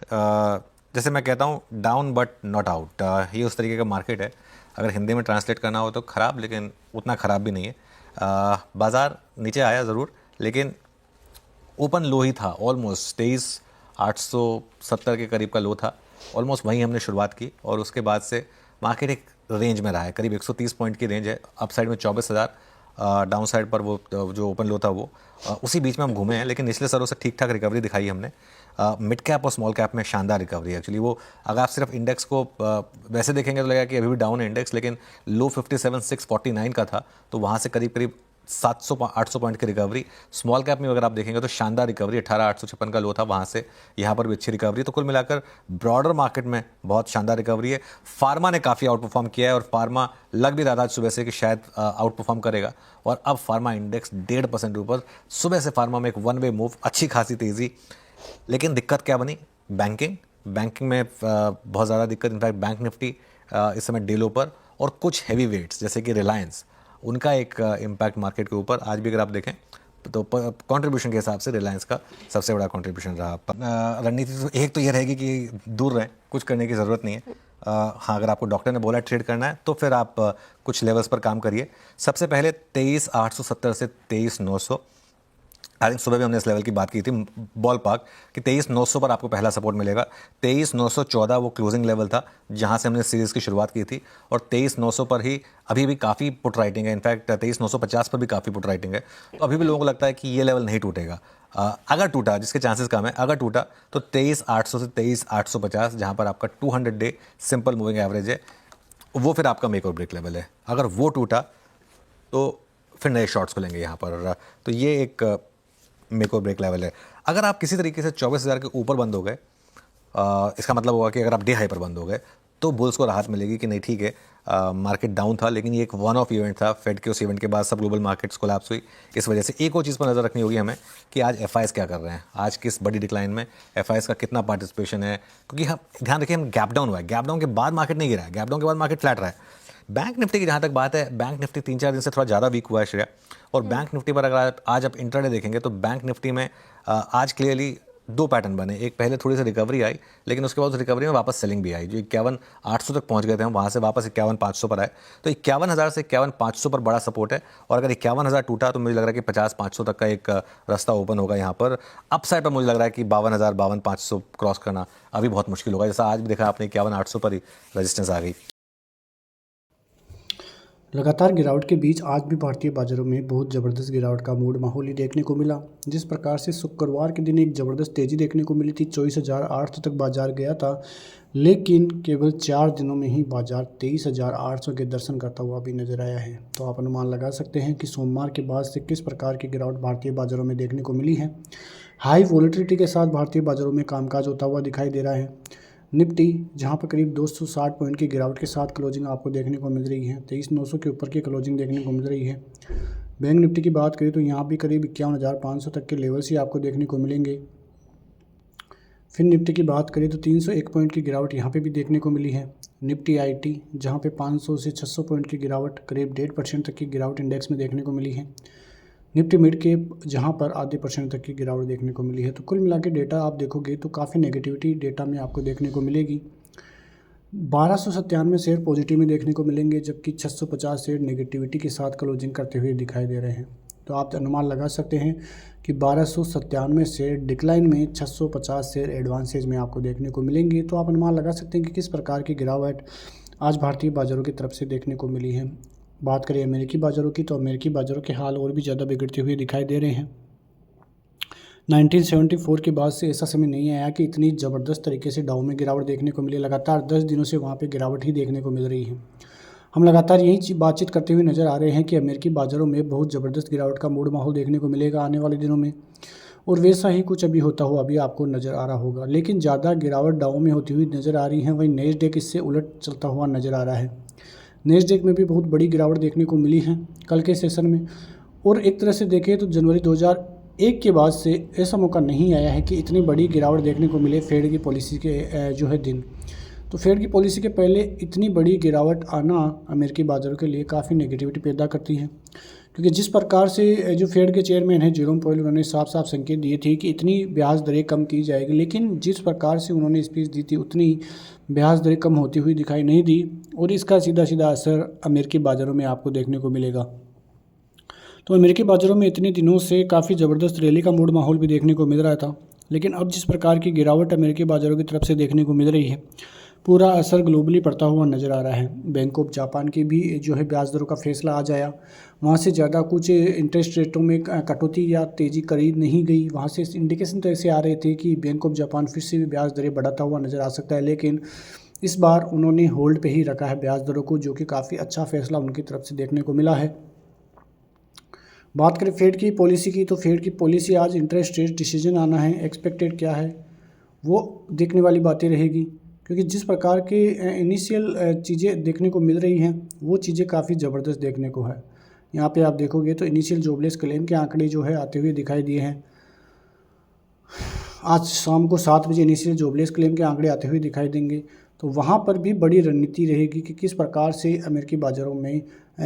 जैसे मैं कहता हूँ डाउन बट नॉट आउट, ये उस तरीके का मार्केट है। अगर हिंदी में ट्रांसलेट करना हो तो ख़राब, लेकिन उतना ख़राब भी नहीं है। बाज़ार नीचे आया ज़रूर, लेकिन ओपन लो ही था। ऑलमोस्ट 23,870 के करीब का लो था। ऑलमोस्ट वहीं हमने शुरुआत की और उसके बाद से मार्केट एक रेंज में रहा है। करीब 130 पॉइंट की रेंज है। अप साइड में 24,000, डाउन साइड पर वो जो ओपन लो था वो उसी बीच में हम घूमे हैं। लेकिन निचले स्तरों से ठीक ठाक रिकवरी दिखाई हमने। मिड कैप और स्मॉल कैप में शानदार रिकवरी है एक्चुअली। वो अगर आप सिर्फ इंडेक्स को वैसे देखेंगे तो लगेगा कि अभी भी डाउन है इंडेक्स, लेकिन लो 57,649 का था, तो वहाँ से करीब करीब 700-800 पॉइंट की रिकवरी। स्मॉल कैप में अगर आप देखेंगे तो शानदार रिकवरी, 18,856 का लो था, वहाँ से यहाँ पर भी अच्छी रिकवरी। तो कुल मिलाकर ब्रॉडर मार्केट में बहुत शानदार रिकवरी है। फार्मा ने काफ़ी आउट परफॉर्म किया है और फार्मा लग भी रहा था आज सुबह से कि शायद आउट परफॉर्म करेगा, और अब फार्मा इंडेक्स 1.5% ऊपर। सुबह से फार्मा में एक वन वे मूव, अच्छी खासी तेज़ी। लेकिन दिक्कत क्या बनी? बैंकिंग में बहुत ज़्यादा दिक्कत। इनफैक्ट बैंक निफ्टी इस समय डीलों पर, और कुछ हैवी वेट्स जैसे कि रिलायंस, उनका एक इम्पैक्ट मार्केट के ऊपर आज भी अगर आप देखें तो कंट्रीब्यूशन के हिसाब से रिलायंस का सबसे बड़ा कंट्रीब्यूशन रहा। रणनीति तो एक तो ये रहेगी कि दूर रहें, कुछ करने की ज़रूरत नहीं है। हाँ, अगर आपको डॉक्टर ने बोला ट्रेड करना है तो फिर आप कुछ लेवल्स पर काम करिए। सबसे पहले 23,870 से 23,900। आई थिंक सुबह भी हमने इस लेवल की बात की थी, बॉल पार्क, कि 23,900 पर आपको पहला सपोर्ट मिलेगा। 23,914 वो क्लोजिंग लेवल था जहां से हमने सीरीज़ की शुरुआत की थी, और 23,900 पर ही अभी भी काफ़ी पुट राइटिंग है। इनफैक्ट 23,950 पर भी काफ़ी पुट राइटिंग है। तो अभी भी लोगों को लगता है कि ये लेवल नहीं टूटेगा। अगर टूटा, जिसके चांसेस कम है, अगर टूटा तो 23,800 से 23,850, जहाँ पर आपका 200 डे सिंपल मूविंग एवरेज है, वो फिर आपका मेक और ब्रेक लेवल है। अगर वो टूटा तो फिर नए शॉर्ट्स खुलेंगे यहाँ पर। तो ये एक मेक और ब्रेक लेवल है। अगर आप किसी तरीके से 24,000 के ऊपर बंद हो गए, इसका मतलब होगा कि अगर आप डे हाई पर बंद हो गए तो बुल्स को राहत मिलेगी कि नहीं ठीक है, मार्केट डाउन था लेकिन ये एक वन ऑफ इवेंट था। फेड के उस इवेंट के बाद सब ग्लोबल मार्केट्स कोलैप्स हुई। इस वजह से एक और चीज़ पर नज़र रखनी होगी हमें कि आज एफआईएस क्या कर रहे हैं, आज किस बड़ी डिक्लाइन में एफआईएस का कितना पार्टिसिपेशन है। क्योंकि हम ध्यान रखिए, हम गैप डाउन हुआ है, गैप डाउन के बाद मार्केट नहीं गिरा है, गैप डाउन के बाद मार्केट फ्लैट रहा है। बैंक निफ्टी की जहाँ तक बात है, बैंक निफ्टी 3-4 दिन से थोड़ा ज़्यादा वीक हुआ है श्रेया। और बैंक निफ्टी पर अगर आज आप इंट्राडे देखेंगे तो बैंक निफ्टी में आज क्लियरली दो पैटर्न बने। एक, पहले थोड़ी सी रिकवरी आई, लेकिन उसके बाद उस रिकवरी में वापस सेलिंग भी आई। जो 51,800 तक पहुंच गए थे हम, वहाँ से वापस 51,500 पर आए। तो 51,000 से 51,500 पर बड़ा सपोर्ट है, और अगर 51,000 टूटा तो मुझे लग रहा है कि 50,500 तक का एक रास्ता ओपन होगा यहाँ पर। अपसाइड पर मुझे लग रहा है कि 52,000, 52,500 क्रॉस करना अभी बहुत मुश्किल होगा। जैसा आज भी देखा आपने, 51,800 पर ही रजिस्टेंस आ गई। लगातार गिरावट के बीच आज भी भारतीय बाजारों में बहुत ज़बरदस्त गिरावट का मूड माहौल ही देखने को मिला। जिस प्रकार से शुक्रवार के दिन एक ज़बरदस्त तेज़ी देखने को मिली थी, 24,800 तक बाजार गया था, लेकिन केवल 4 दिनों में ही बाजार 23,800 के दर्शन करता हुआ भी नजर आया है। तो आप अनुमान लगा सकते हैं कि सोमवार के बाद से किस प्रकार की गिरावट भारतीय बाजारों में देखने को मिली है। हाई वॉलेटिलिटी के साथ भारतीय बाजारों में कामकाज होता हुआ दिखाई दे रहा है। निफ्टी जहां पर करीब 260 पॉइंट की गिरावट के साथ क्लोजिंग आपको देखने को मिल रही है, 23,900 के ऊपर की क्लोजिंग देखने को मिल रही है। बैंक निफ्टी की बात करें तो यहाँ भी करीब 51,500 तक के लेवल्स ही आपको देखने को मिलेंगे। फिर निफ्टी की बात करें तो 301 पॉइंट की गिरावट यहाँ पे भी देखने को मिली है। निफ्टी आईटी जहाँ पे 500 से 600 पॉइंट की गिरावट, करीब 1.5% तक की गिरावट इंडेक्स में देखने को मिली है। निफ्टी मिड कैप जहां पर आधे % तक की गिरावट देखने को मिली है। तो कुल मिला के डेटा आप देखोगे तो काफ़ी नेगेटिविटी डेटा में आपको देखने को मिलेगी। 1297 शेयर पॉजिटिव में देखने को मिलेंगे, जबकि 650 शेयर नेगेटिविटी के साथ क्लोजिंग करते हुए दिखाई दे रहे हैं। तो आप अनुमान लगा सकते हैं कि 1297 शेयर डिक्लाइन में, 650 शेयर एडवांसेज में आपको देखने को मिलेंगे। तो आप अनुमान लगा सकते हैं कि किस प्रकार की गिरावट आज भारतीय बाजारों की तरफ से देखने को मिली है। बात करें अमेरिकी बाज़ारों की, तो अमेरिकी बाज़ारों के हाल और भी ज़्यादा बिगड़ते हुए दिखाई दे रहे हैं। 1974 के बाद से ऐसा समय नहीं आया कि इतनी ज़बरदस्त तरीके से डाउ में गिरावट देखने को मिली। लगातार 10 दिनों से वहाँ पे गिरावट ही देखने को मिल रही है। हम लगातार यही बातचीत करते हुए नज़र आ रहे हैं कि अमेरिकी बाज़ारों में बहुत ज़बरदस्त गिरावट का मूड माहौल देखने को मिलेगा आने वाले दिनों में, और वैसा ही कुछ अभी होता हुआ अभी आपको नज़र आ रहा होगा। लेकिन ज़्यादा गिरावट डाउ में होती हुई नज़र आ रही है, वहीं नेस्डेक इससे उलट चलता हुआ नज़र आ रहा है। नेस्डेक में भी बहुत बड़ी गिरावट देखने को मिली है कल के सेशन में, और एक तरह से देखें तो जनवरी 2001 के बाद से ऐसा मौका नहीं आया है कि इतनी बड़ी गिरावट देखने को मिले फेड की पॉलिसी के जो है दिन। तो फेड की पॉलिसी के पहले इतनी बड़ी गिरावट आना अमेरिकी बाज़ारों के लिए काफ़ी नेगेटिविटी पैदा करती है, क्योंकि जिस प्रकार से जो फेड के चेयरमैन हैं जेरोम पोवेल, उन्होंने साफ साफ संकेत दिए थे कि इतनी ब्याज दरें कम की जाएगी, लेकिन जिस प्रकार से उन्होंने स्पीच दी थी उतनी ब्याज दरें कम होती हुई दिखाई नहीं दी और इसका सीधा सीधा असर अमेरिकी बाज़ारों में आपको देखने को मिलेगा। तो अमेरिकी बाज़ारों में इतने दिनों से काफ़ी ज़बरदस्त रैली का मूड माहौल भी देखने को मिल रहा था, लेकिन अब जिस प्रकार की गिरावट अमेरिकी बाज़ारों की तरफ से देखने को मिल रही है, पूरा असर ग्लोबली पड़ता हुआ नज़र आ रहा है। बैंक ऑफ जापान की भी जो है ब्याज दरों का फैसला आ जाया, वहाँ से ज़्यादा कुछ इंटरेस्ट रेटों में कटौती या तेज़ी करी नहीं गई। वहाँ से इंडिकेशन तो ऐसे आ रहे थे कि बैंक ऑफ जापान फिर से भी ब्याज दरें बढ़ाता हुआ नज़र आ सकता है, लेकिन इस बार उन्होंने होल्ड पे ही रखा है ब्याज दरों को, जो कि काफ़ी अच्छा फैसला उनकी तरफ से देखने को मिला है। बात करें फेड की पॉलिसी की, तो फेड की पॉलिसी आज इंटरेस्ट रेट डिसीजन आना है, एक्सपेक्टेड क्या है वो देखने वाली बातें रहेगी, क्योंकि जिस प्रकार के इनिशियल चीज़ें देखने को मिल रही हैं वो चीज़ें काफ़ी ज़बरदस्त देखने को है। यहाँ पे आप देखोगे तो इनिशियल जॉबलेस क्लेम के आंकड़े जो है आते हुए दिखाई दिए हैं। आज शाम को 7 बजे इनिशियल जॉबलेस क्लेम के आंकड़े आते हुए दिखाई देंगे, तो वहाँ पर भी बड़ी रणनीति रहेगी कि किस प्रकार से अमेरिकी बाज़ारों में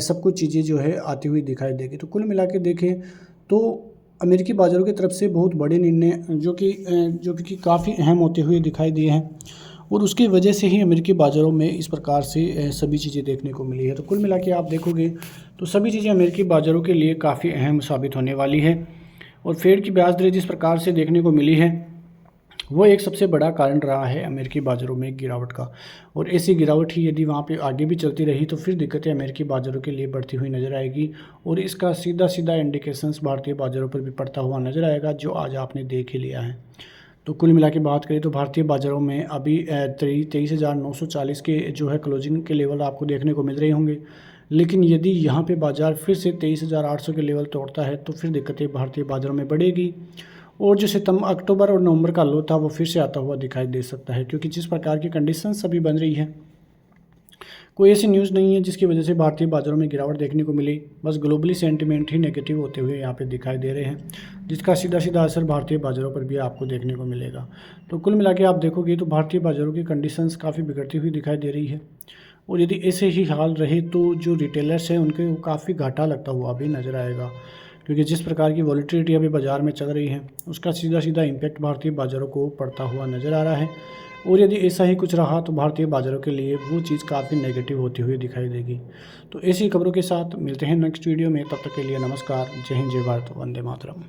सब कुछ चीज़ें जो है आती हुई दिखाई देगी। तो कुल मिला के देखें तो अमेरिकी बाज़ारों की तरफ से बहुत बड़े निर्णय जो कि काफ़ी अहम होते हुए दिखाई दिए हैं और उसकी वजह से ही अमेरिकी बाज़ारों में इस प्रकार से सभी चीज़ें देखने को मिली है। तो कुल मिला के आप देखोगे तो सभी चीज़ें अमेरिकी बाज़ारों के लिए काफ़ी अहम साबित होने वाली है और फेड की ब्याज दरें जिस प्रकार से देखने को मिली है वो एक सबसे बड़ा कारण रहा है अमेरिकी बाज़ारों में गिरावट का। और ऐसी गिरावट ही यदि वहाँ पे आगे भी चलती रही तो फिर दिक्कतें अमेरिकी बाज़ारों के लिए बढ़ती हुई नज़र आएगी और इसका सीधा सीधा इंडिकेशंस भारतीय बाज़ारों पर भी पड़ता हुआ नज़र आएगा, जो आज आपने देख ही लिया है। तो कुल मिला के बात करें तो भारतीय बाज़ारों में अभी 23,940 के जो है क्लोजिंग के लेवल आपको देखने को मिल रहे होंगे, लेकिन यदि यहाँ पे बाज़ार फिर से 23,800 के लेवल तोड़ता है तो फिर दिक्कतें भारतीय बाज़ारों में बढ़ेगी और जो सितंबर अक्टूबर और नवंबर का लो था वो फिर से आता हुआ दिखाई दे सकता है, क्योंकि जिस प्रकार की कंडीशंस अभी बन रही है कोई ऐसी न्यूज़ नहीं है जिसकी वजह से भारतीय बाज़ारों में गिरावट देखने को मिली। बस ग्लोबली सेंटिमेंट ही नेगेटिव होते हुए यहाँ पे दिखाई दे रहे हैं, जिसका सीधा सीधा असर भारतीय बाज़ारों पर भी आपको देखने को मिलेगा। तो कुल मिला के आप देखोगे तो भारतीय बाज़ारों की कंडीशंस काफ़ी बिगड़ती हुई दिखाई दे रही है और यदि ऐसे ही हाल रहे तो जो रिटेलर्स हैं उनके काफ़ी घाटा लगता हुआ भी नज़र आएगा, क्योंकि जिस प्रकार की वॉलेटिलिटी अभी बाज़ार में चल रही है उसका सीधा सीधा इम्पैक्ट भारतीय बाज़ारों को पड़ता हुआ नज़र आ रहा है और यदि ऐसा ही कुछ रहा तो भारतीय बाज़ारों के लिए वो चीज़ काफ़ी नेगेटिव होती हुई दिखाई देगी। तो ऐसी खबरों के साथ मिलते हैं नेक्स्ट वीडियो में, तब तक के लिए नमस्कार, जय हिंद, जय भारत, वंदे मातरम।